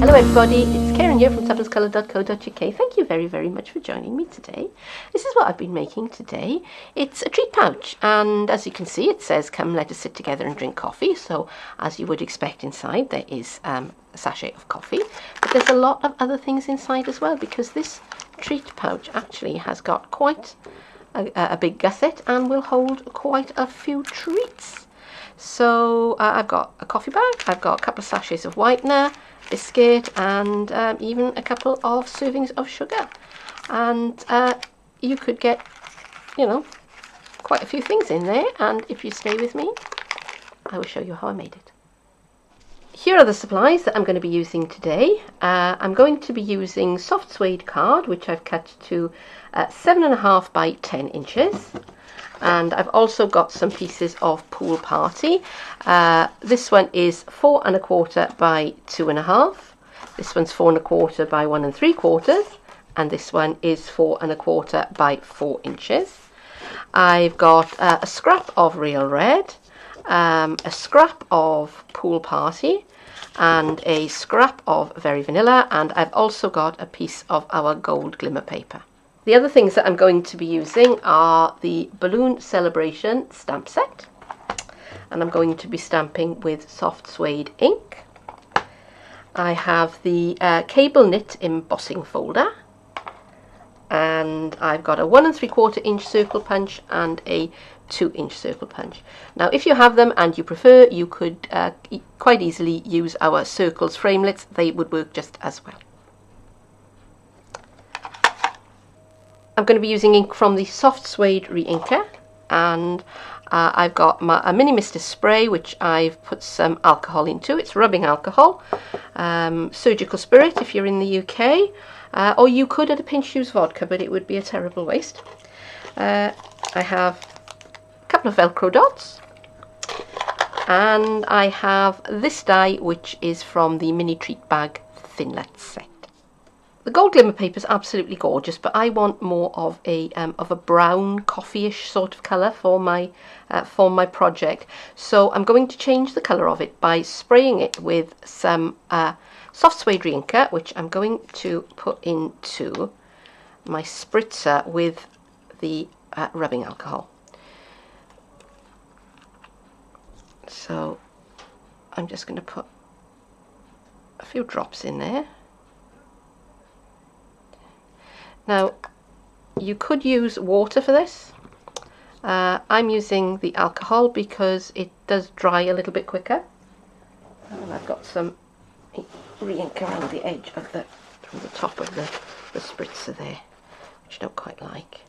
Hello everybody, it's Keren here from tuppencecoloured.co.uk. Thank you very much for joining me today. This is what I've been making today. It's a treat pouch, and as you can see it says come let us sit together and drink coffee. So as you would expect, inside there is a sachet of coffee, but there's a lot of other things inside as well, because this treat pouch actually has got quite a big gusset and will hold quite a few treats. So I've got a coffee bag, I've got a couple of sachets of whitener, biscuit, and even a couple of servings of sugar. And you could get, you know, quite a few things in there, and if you stay with me, I will show you how I made it. Here are the supplies that I'm going to be using today. I'm going to be using soft suede card, which I've cut to 7.5 by 10 inches. And I've also got some pieces of Pool Party. This one is 4 1/4 by 2.5. This one's 4 1/4 by 1 3/4, and this one is 4 1/4 by 4 inches. I've got a scrap of Real Red, a scrap of Pool Party, and a scrap of Very Vanilla, and I've also got a piece of our gold glimmer paper. The other things that I'm going to be using are the Balloon Celebration stamp set, and I'm going to be stamping with soft suede ink. I have the cable knit embossing folder, and I've got a 1 3/4 inch circle punch and a 2-inch circle punch. Now if you have them and you prefer, you could quite easily use our circles framelits. They would work just as well. I'm going to be using ink from the Soft Suede Re-Inker, and I've got a mini mister spray which I've put some alcohol into. It's rubbing alcohol, Surgical Spirit if you're in the UK, or you could at a pinch use vodka, but it would be a terrible waste. I have a couple of Velcro Dots, and I have this die which is from the Mini Treat Bag Thinlet set. The gold glimmer paper is absolutely gorgeous, but I want more of a brown coffee-ish sort of colour for my project. So I'm going to change the colour of it by spraying it with some soft suede Re-Inker, which I'm going to put into my spritzer with the rubbing alcohol. So I'm just going to put a few drops in there. Now, you could use water for this. I'm using the alcohol because it does dry a little bit quicker. And I've got some Re-Inker around the edge of from the top of the spritzer there, which I don't quite like.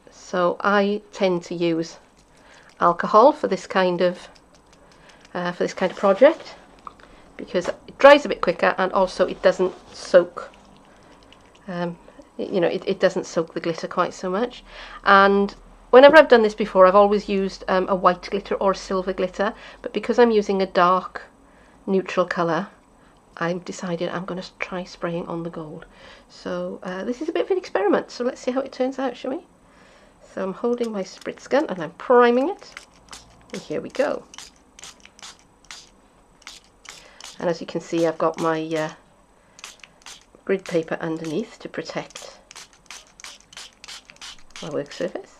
So I tend to use alcohol for this kind of project, because it dries a bit quicker, and also it doesn't soak. You know, it doesn't soak the glitter quite so much. And whenever I've done this before, I've always used a white glitter or a silver glitter, but because I'm using a dark neutral colour, I've decided I'm going to try spraying on the gold. So this is a bit of an experiment, so let's see how it turns out, shall we? So I'm holding my spritz gun and I'm priming it, and here we go. And as you can see, I've got my grid paper underneath to protect my work surface.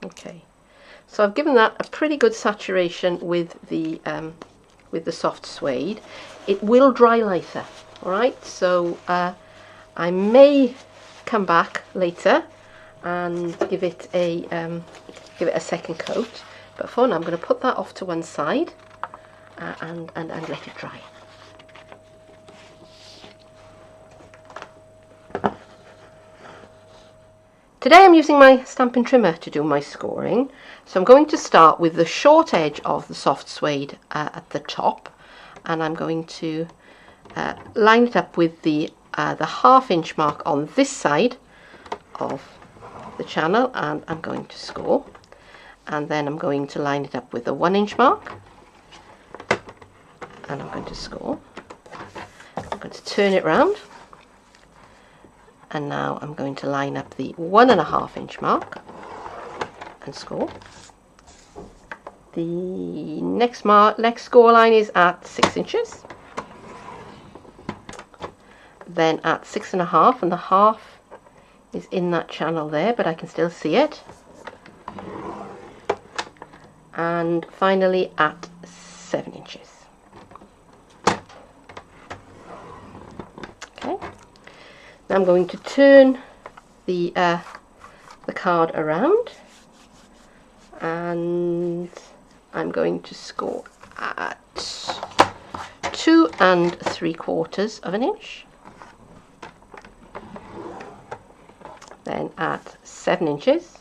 Okay, so I've given that a pretty good saturation with the soft suede. It will dry lighter, all right. So I may come back later and give it a second coat, but for now I'm going to put that off to one side and let it dry. Today I'm using my Stampin' Trimmer to do my scoring, so I'm going to start with the short edge of the soft suede at the top, and I'm going to line it up with the 1/2 inch mark on this side of the channel, and I'm going to score. And then I'm going to line it up with the 1 inch mark, and I'm going to score. I'm going to turn it round. And now I'm going to line up the 1 1/2 inch mark and score. The next score line is at 6 inches. then at 6.5, and the half is in that channel there, but I can still see it. And finally at 7 inches. Okay. Now I'm going to turn the card around, and I'm going to score at 2 3/4 of an inch, then at 7 inches,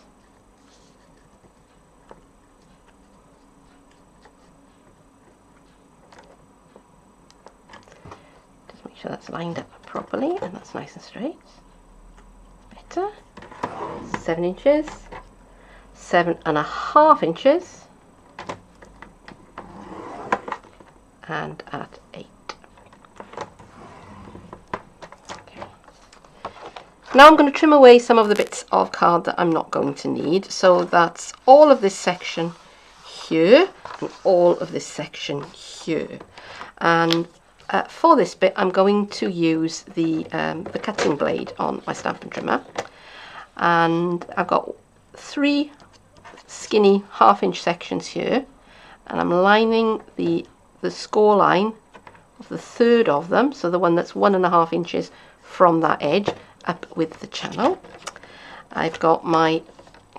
just make sure that's lined up properly and that's nice and straight. Better. 7 inches, 7.5 inches, and at 8. Okay. Now I'm going to trim away some of the bits of card that I'm not going to need. So that's all of this section here and all of this section here. And for this bit, I'm going to use the cutting blade on my Stampin' Trimmer. And I've got 3 skinny 1/2 inch sections here, and I'm lining the score line of the third of them, so the one that's 1.5 inches from that edge up with the channel. I've got I'm going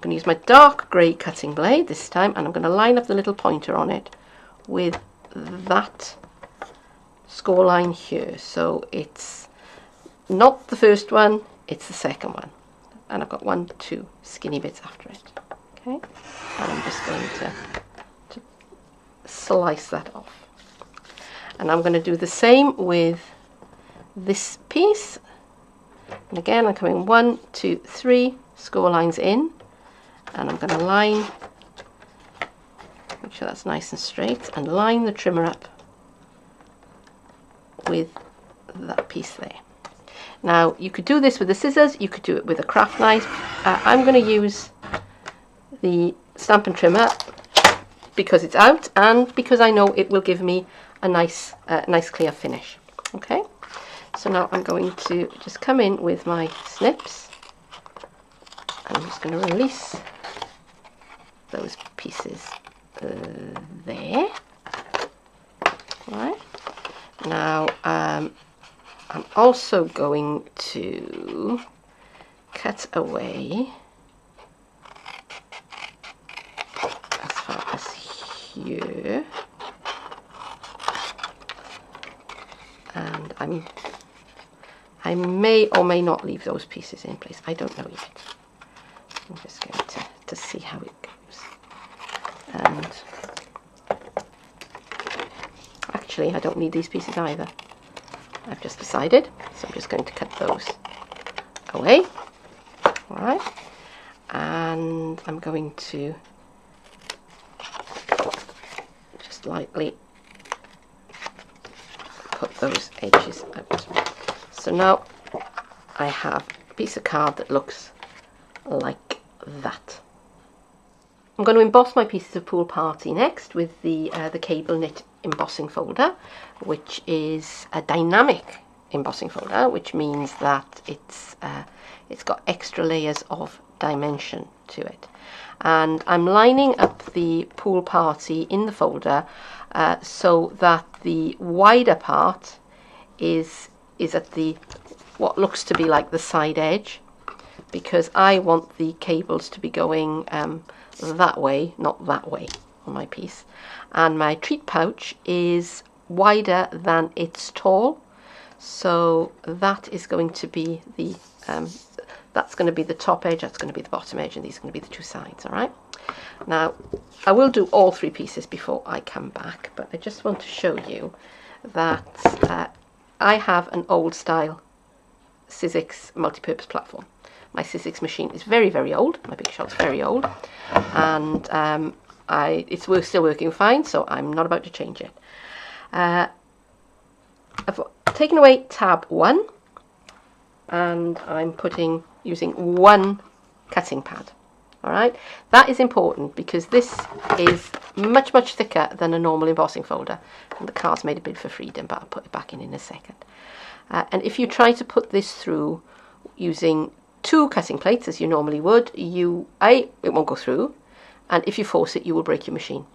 to use my dark grey cutting blade this time, and I'm going to line up the little pointer on it with that score line here. So it's not the first one, it's the second one. And I've got 1, 2 skinny bits after it. Okay, and I'm just going to slice that off. And I'm going to do the same with this piece. And again, I'm coming 1, 2, 3 score lines in, and I'm going to line, make sure that's nice and straight, and line the trimmer up with that piece there. Now, you could do this with the scissors, you could do it with a craft knife. I'm going to use the Stampin' Trimmer because it's out and because I know it will give me a nice clear finish. Okay, so now I'm going to just come in with my snips, and I'm just going to release those pieces there. Right, now I'm also going to cut away as far as here, and I may or may not leave those pieces in place. I don't know yet. I'm just going to see how it goes. And actually, I don't need these pieces either. I've just decided, so I'm just going to cut those away. Alright, and I'm going to just lightly put those edges out. So now I have a piece of card that looks like that. I'm going to emboss my pieces of Pool Party next with the cable knit embossing folder, which is a dynamic embossing folder, which means that it's got extra layers of dimension to it. And I'm lining up the Pool Party in the folder so that the wider part is at the what looks to be like the side edge, because I want the cables to be going that way, not that way on my piece. And my treat pouch is wider than it's tall, so that is going to be the that's going to be the top edge, that's going to be the bottom edge, and these are going to be the 2 sides. All right, now I will do all 3 pieces before I come back, but I just want to show you that I have an old style Sizzix multi-purpose platform. My Sizzix machine is very, very old. My Big Shot's very old, and it's still working fine, so I'm not about to change it. I've taken away tab 1, and I'm using 1 cutting pad. All right, that is important because this is much, much thicker than a normal embossing folder. And the card's made a bid for freedom, but I'll put it back in a second. And if you try to put this through using 2 cutting plates, as you normally would, it won't go through. And if you force it, you will break your machine.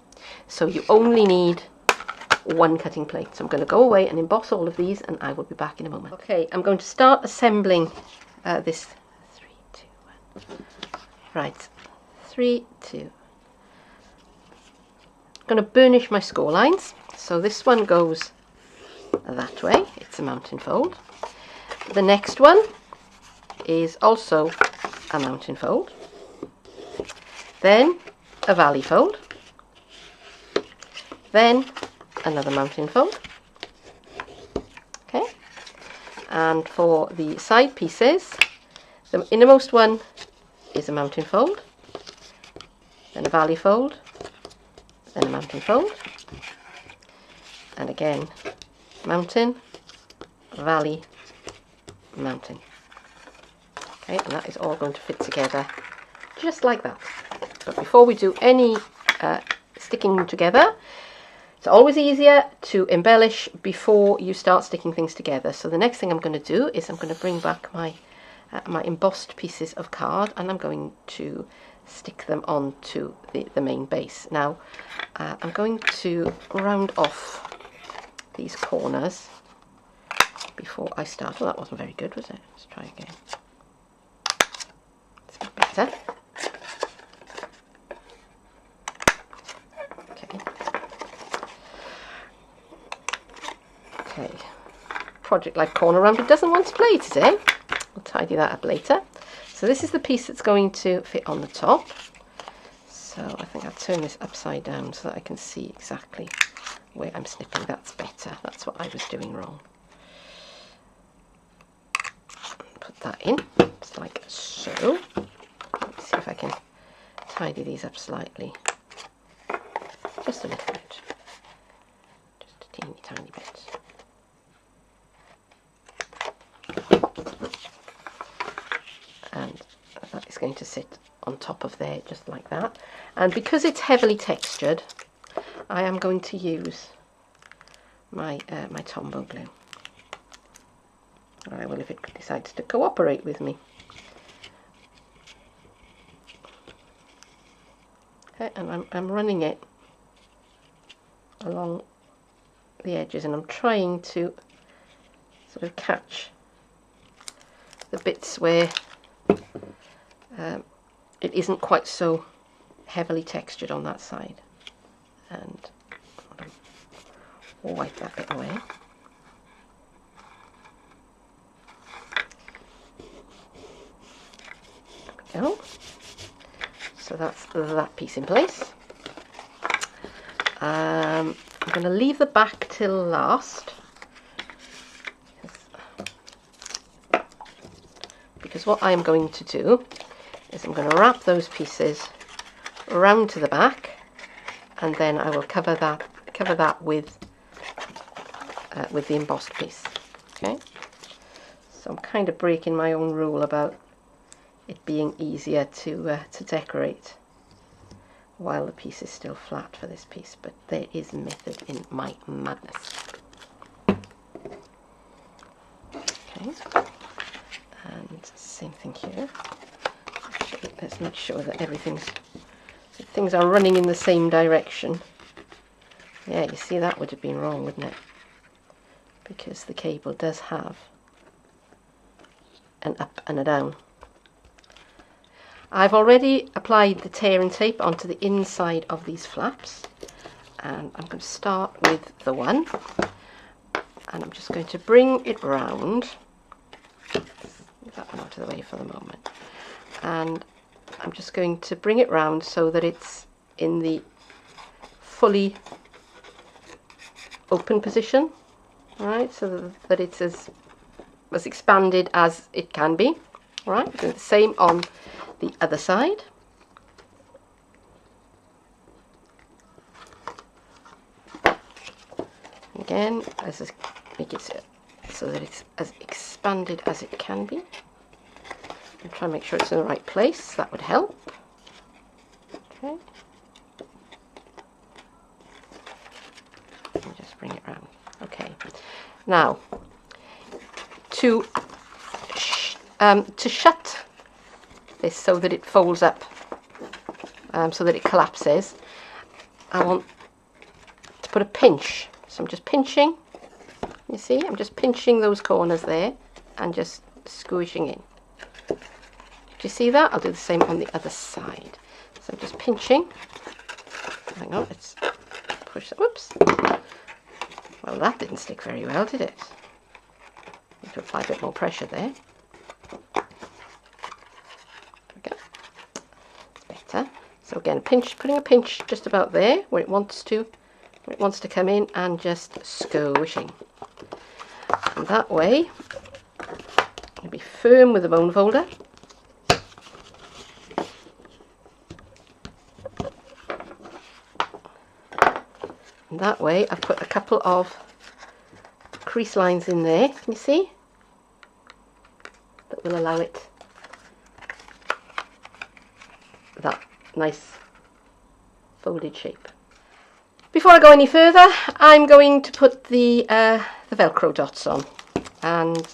So you only need 1 cutting plate. So I'm going to go away and emboss all of these, and I will be back in a moment. Okay, I'm going to start assembling this. 3, 2, 1. Right, 3, 2. I'm going to burnish my score lines. So this one goes that way. It's a mountain fold. The next one is also a mountain fold. Then a valley fold. Then another mountain fold. Okay. And for the side pieces, the innermost one is a mountain fold, then a valley fold, then a mountain fold, and again mountain, valley, mountain. Okay, and that is all going to fit together just like that. But before we do any sticking them together, it's always easier to embellish before you start sticking things together. So the next thing I'm going to do is I'm going to bring back my embossed pieces of card, and I'm going to stick them onto the main base. Now I'm going to round off these corners before I start. Well, that wasn't very good, was it? Let's try again. It's a bit better. Okay. Project Life corner rounded doesn't want to play today. We'll tidy that up later. So this is the piece that's going to fit on the top. So I think I'll turn this upside down so that I can see exactly where I'm snipping. That's better. That's what I was doing wrong. Put that in, just like so. Let's see if I can tidy these up slightly. Just a little bit. Just a teeny tiny bit. And that is going to sit on top of there just like that. And because it's heavily textured, I am going to use my my Tombow glue. Or I will if it decides to cooperate with me. Okay, and I'm running it along the edges, and I'm trying to sort of catch the bits where it isn't quite so heavily textured on that side, and wipe that bit away. There we go. So that's that piece in place. I'm going to leave the back till last, because what I'm going to do is I'm going to wrap those pieces around to the back, and then I will cover that with the embossed piece. Okay, so I'm kind of breaking my own rule about it being easier to decorate while the piece is still flat for this piece, but there is method in my madness. Okay, and same thing here. Actually, let's make sure that things are running in the same direction. Yeah, you see, that would have been wrong, wouldn't it? Because the cable does have an up and a down. I've already applied the tear and tape onto the inside of these flaps, and I'm going to start with the one, and I'm just going to bring it round. Move that one out of the way for the moment, and I'm just going to bring it round so that it's in the fully open position, right? So that it's as expanded as it can be. All right, do the same on the other side. Again, make it so that it's as expanded as it can be. And try and make sure it's in the right place. That would help. Okay. And just bring it round. Okay. Now, to shut this so that it folds up, so that it collapses, I want to put a pinch. So I'm just pinching. You see, I'm just pinching those corners there and just squishing in. Do you see that? I'll do the same on the other side. So I'm just pinching. Hang on, let's push that. Whoops. Well, that didn't stick very well, did it? Need to apply a bit more pressure there. There we go. It's better. So again, putting a pinch just about there where it wants to come in, and just squishing. And that way, it'll be firm with the bone folder. And that way, I've put a couple of crease lines in there. Can you see? That will allow it that nice folded shape. Before I go any further, I'm going to put the Velcro dots on, and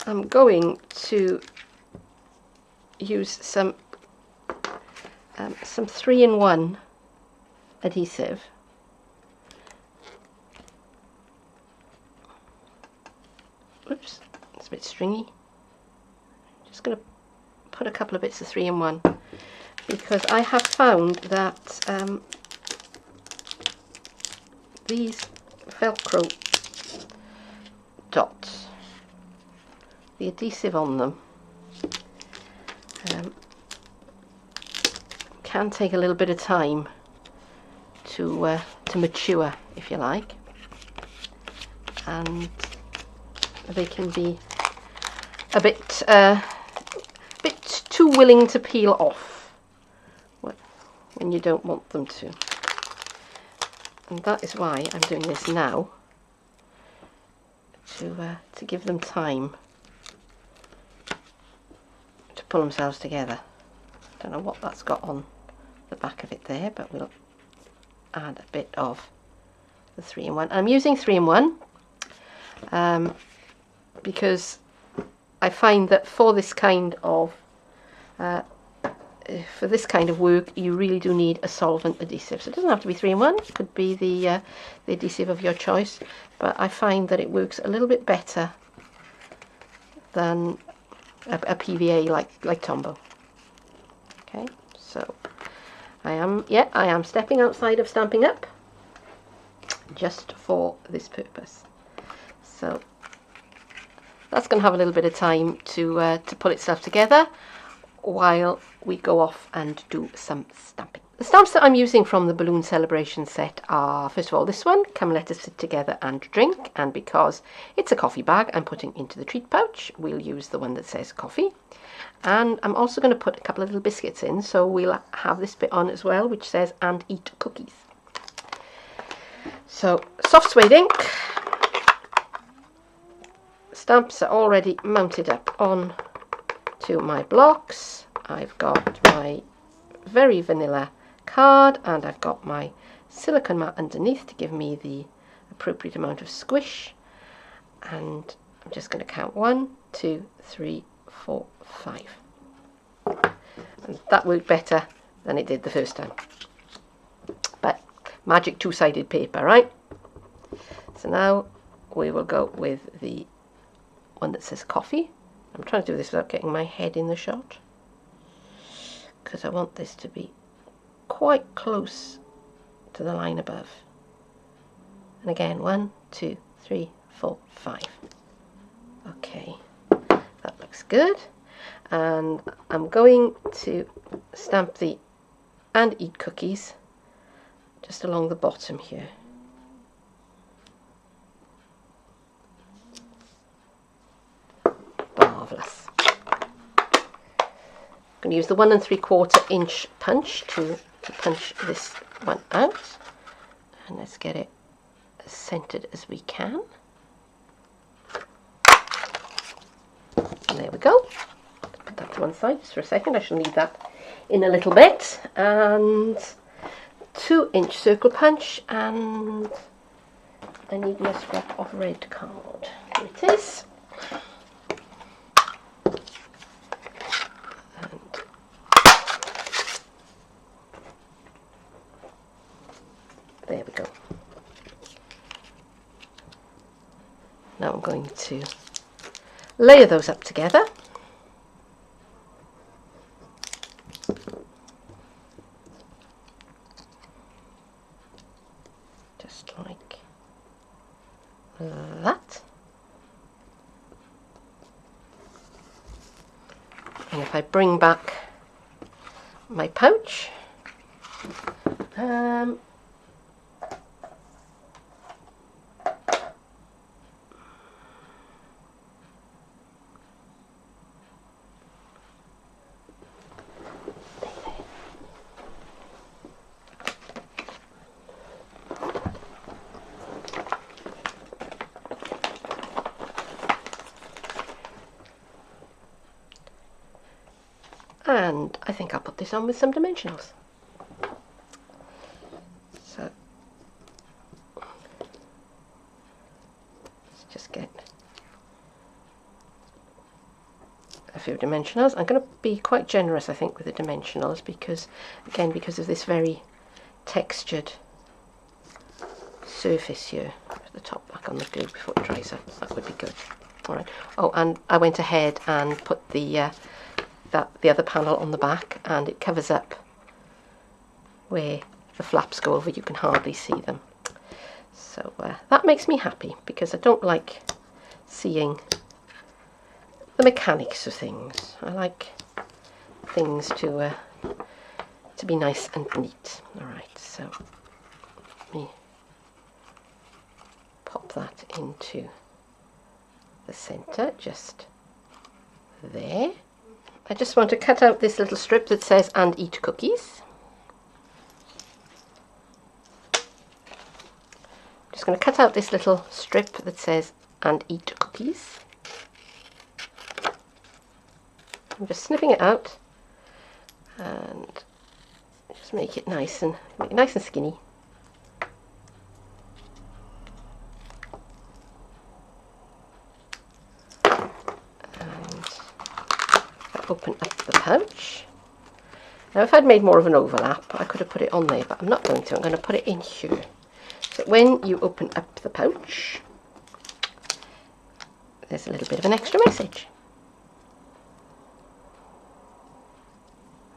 I'm going to use some 3-in-1 adhesive. Oops, it's a bit stringy. Just going to put a couple of bits of 3-in-1. Because I have found that these Velcro dots, the adhesive on them, can take a little bit of time to mature, if you like, and they can be a bit too willing to peel off when you don't want them to. And that is why I'm doing this now, to give them time to pull themselves together. Don't know what that's got on the back of it there, but we'll add a bit of the 3-in-1. I'm using 3-in-1 because I find that for this kind of work, you really do need a solvent adhesive. So it doesn't have to be 3-in-1, it could be the adhesive of your choice, but I find that it works a little bit better than a PVA like Tombow. Okay, so I am stepping outside of Stampin' Up just for this purpose. So that's going to have a little bit of time to pull itself together while we go off and do some stamping. The stamps that I'm using from the Balloon Celebration set are, first of all, this one, Come Let Us Sit Together and Drink, and because it's a coffee bag I'm putting into the treat pouch, we'll use the one that says coffee. And I'm also going to put a couple of little biscuits in, so we'll have this bit on as well, which says and eat cookies. So, soft suede ink. Stamps are already mounted up on to my blocks. I've got my very vanilla card, and I've got my silicone mat underneath to give me the appropriate amount of squish. And I'm just going to count 1, 2, 3, 4, 5. And that worked better than it did the first time. But magic two-sided paper, right? So now we will go with the one that says coffee. I'm trying to do this without getting my head in the shot, because I want this to be quite close to the line above. And again, 1, 2, 3, 4, 5. Okay, that looks good. And I'm going to stamp the and eat cookies just along the bottom here. Marvellous. I'm going to use the 1 3/4 inch punch to punch this one out, and let's get it as centered as we can. And there we go. put that to one side just for a second. I shall need that in a little bit. And 2-inch circle punch, and I need my scrap of red card. Here it is. And there we go. Now I'm going to layer those up together. Just like that. And if I bring back my pouch, and I think I'll put this on with some dimensionals. So let's just get a few dimensionals. I'm going to be quite generous, I think, with the dimensionals because, again, because of this very textured surface here. Put the top back on the glue before it dries up. That would be good. All right. Oh, and I went ahead and put the other panel on the back, and it covers up where the flaps go over. You can hardly see them. So that makes me happy because I don't like seeing the mechanics of things. I like things to be nice and neat. All right, so let me pop that into the center, just there. I just want to cut out this little strip that says "and eat cookies." Just going to cut out this little strip that says "and eat cookies." I'm just snipping it out and just make it nice and skinny. Open up the pouch. Now if I'd made more of an overlap, I could have put it on there, but I'm not going to. I'm going to put it in here. So when you open up the pouch, there's a little bit of an extra message.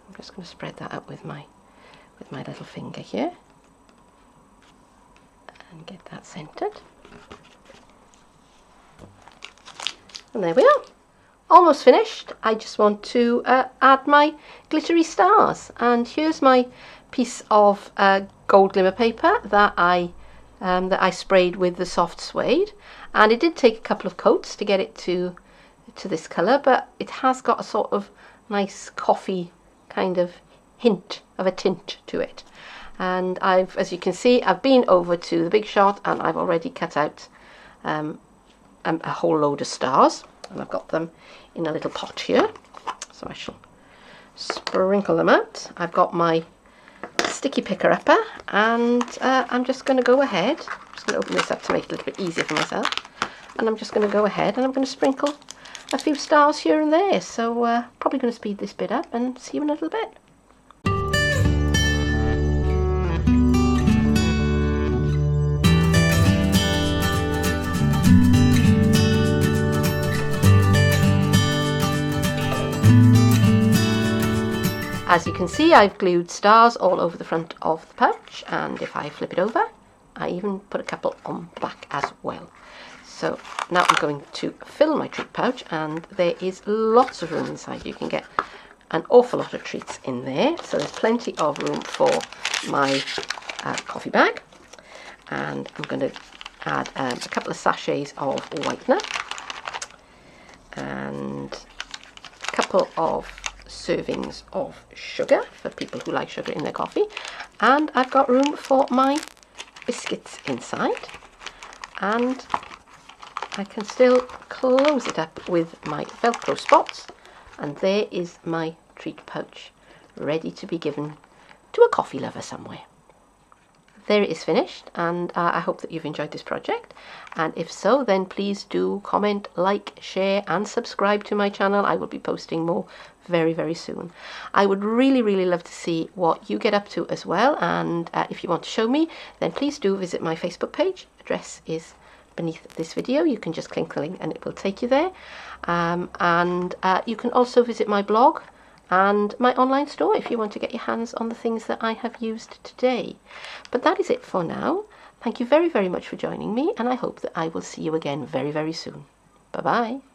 I'm just going to spread that out with my little finger here and get that centered. And there we are. Almost finished. I just want to add my glittery stars, and here's my piece of gold glimmer paper that I sprayed with the soft suede, and it did take a couple of coats to get it to this colour, but it has got a sort of nice coffee kind of hint of a tint to it. And as you can see, I've been over to the Big Shot and I've already cut out a whole load of stars. And I've got them in a little pot here, so I shall sprinkle them out. I've got my sticky picker upper, and I'm just going to go ahead. I'm just going to open this up to make it a little bit easier for myself, and I'm just going to go ahead and I'm going to sprinkle a few stars here and there. So probably going to speed this bit up and see you in a little bit. As you can see, I've glued stars all over the front of the pouch, and if I flip it over, I even put a couple on the back as well. So now I'm going to fill my treat pouch, and there is lots of room inside. You can get an awful lot of treats in there, so there's plenty of room for my coffee bag. And I'm going to add a couple of sachets of whitener and a couple of servings of sugar for people who like sugar in their coffee, and I've got room for my biscuits inside, and I can still close it up with my Velcro spots And there is my treat pouch, ready to be given to a coffee lover somewhere. There it is finished, and I hope that you've enjoyed this project, and if so, then please do comment, like, share and subscribe to my channel. I will be posting more very, very soon. I would really, really love to see what you get up to as well, and if you want to show me, then please do visit my Facebook page. Address is beneath this video. You can just click the link and it will take you there, and you can also visit my blog and my online store if you want to get your hands on the things that I have used today. But that is it for now. Thank you very, very much for joining me, and I hope that I will see you again very, very soon. Bye bye.